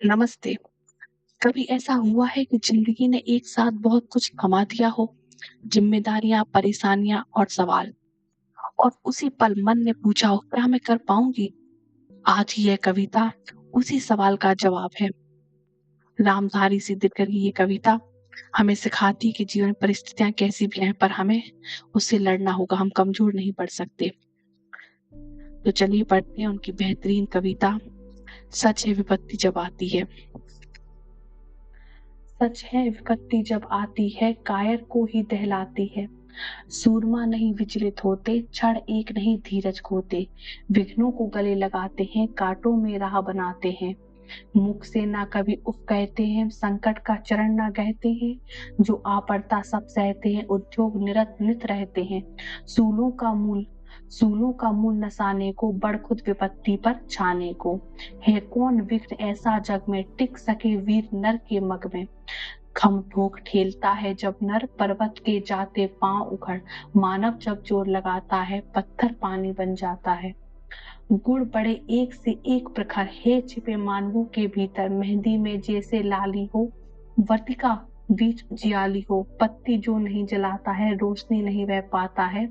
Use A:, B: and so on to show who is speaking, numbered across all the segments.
A: नमस्ते। कभी ऐसा हुआ है कि जिंदगी ने एक साथ बहुत कुछ थमा दिया हो? जिम्मेदारियां, परेशानियां और सवाल, और उसी पल मन ने पूछा हो, क्या मैं कर पाऊंगी? आज यह कविता उसी सवाल का जवाब है। रामधारी सिद्दीकी की ये कविता हमें सिखाती है कि जीवन परिस्थितियां कैसी भी हैं, पर हमें उससे लड़ना होगा। हम कमजोर नहीं पड़ सकते। तो चलिए पढ़ते हैं उनकी बेहतरीन कविता। सच है विपत्ति जब आती है। सच है विपत्ति जब आती है, कायर को ही दहलाती है। सूरमा नहीं विचलित होते, क्षण एक नहीं धीरज खोते। विघ्नों को गले लगाते हैं, कांटों में राह बनाते हैं। मुख से ना कभी उफ कहते हैं, संकट का चरण ना कहते हैं। जो आ पड़ता सब सहते हैं, उद्योग निरत नित रहते हैं। सूलों का मूल सूलों का मूल नसाने को, बढ़ खुद विपत्ति पर छाने को। है कौन विघ्न ऐसा जग में, टिक सके वीर नर के मग में। खम ठोक ठेलता है जब नर, पर्वत के जाते पांव उखड़। मानव जब जोर लगाता है, पत्थर पानी बन जाता है। गुण बड़े एक से एक प्रखर है, छिपे मानवों के भीतर। मेहंदी में जैसे लाली हो, वर्तिका बीच जियाली हो। पत्ती जो नहीं जलाता है, रोशनी नहीं बह पाता है।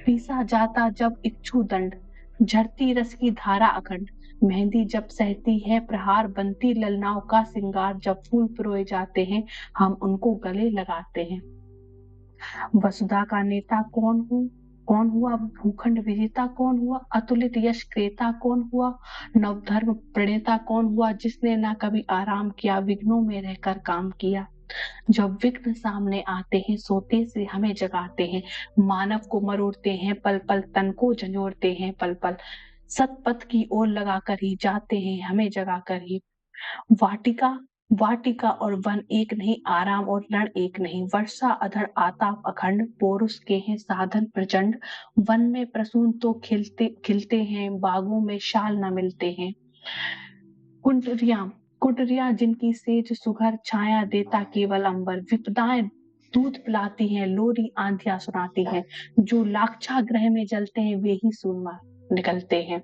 A: पीसा जाता जब इच्छु दंड, झरती रस की धारा अखंड। मेहंदी जब सहती है प्रहार, बनती ललनाओं का सिंगार। जब फूल पिरोए जाते हैं, हम उनको गले लगाते हैं। वसुधा का नेता कौन हुआ, भूखंड विजेता कौन हुआ, अतुलित यश क्रेता कौन हुआ। नवधर्म प्रणेता कौन हुआ, जिसने ना कभी आराम किया, विघ्नों में रहकर काम किया। जब विघ्न सामने आते हैं, सोते से हमें जगाते हैं। मानव को मरोड़ते हैं पल पल, तन को झंझोड़ते हैं पल पल। सतपथ की ओर लगाकर ही जाते हैं, हमें जगाकर ही। वाटिका वाटिका और वन एक नहीं, आराम और रण एक नहीं। वर्षा अधर आताप अखंड, पोरुष के हैं साधन प्रचंड। वन में प्रसून तो खिलते खिलते हैं, बागों में शाल न मिलते हैं। कुंडरियां कुंडरियां जिनकी सेज सुघर, छाया देता केवल अंबर। विपदाएं दूध पिलाती हैं, लोरी आंधियां सुनाती हैं। जो लाक्षागृह में जलते हैं, वे ही सूरमा निकलते हैं।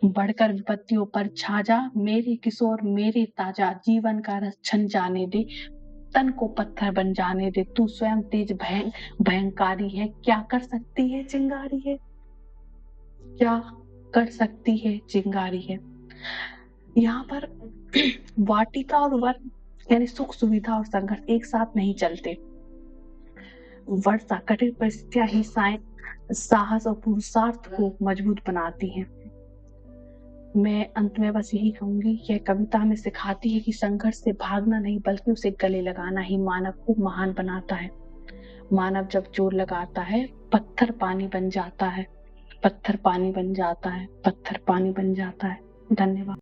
A: बढ़कर विपत्तियों पर छा जा, मेरे किशोर मेरे ताजा। जीवन का रस छन जाने दे, तन को पत्थर बन जाने दे। तू स्वयं तेज भयंकारी है, क्या कर सकती है चिंगारी है। क्या कर सकती है चिंगारी है। यहाँ पर वाटिका और वन यानी सुख सुविधा और संघर्ष एक साथ नहीं चलते। वर्षा कठिन परिस्थितियां ही साहस और पुरुषार्थ को मजबूत बनाती हैं। मैं अंत में बस यही कहूंगी, यह कविता हमें सिखाती है कि संघर्ष से भागना नहीं, बल्कि उसे गले लगाना ही मानव को महान बनाता है। मानव जब जोर लगाता है, पत्थर पानी बन जाता है। पत्थर पानी बन जाता है। पत्थर पानी बन जाता है। धन्यवाद।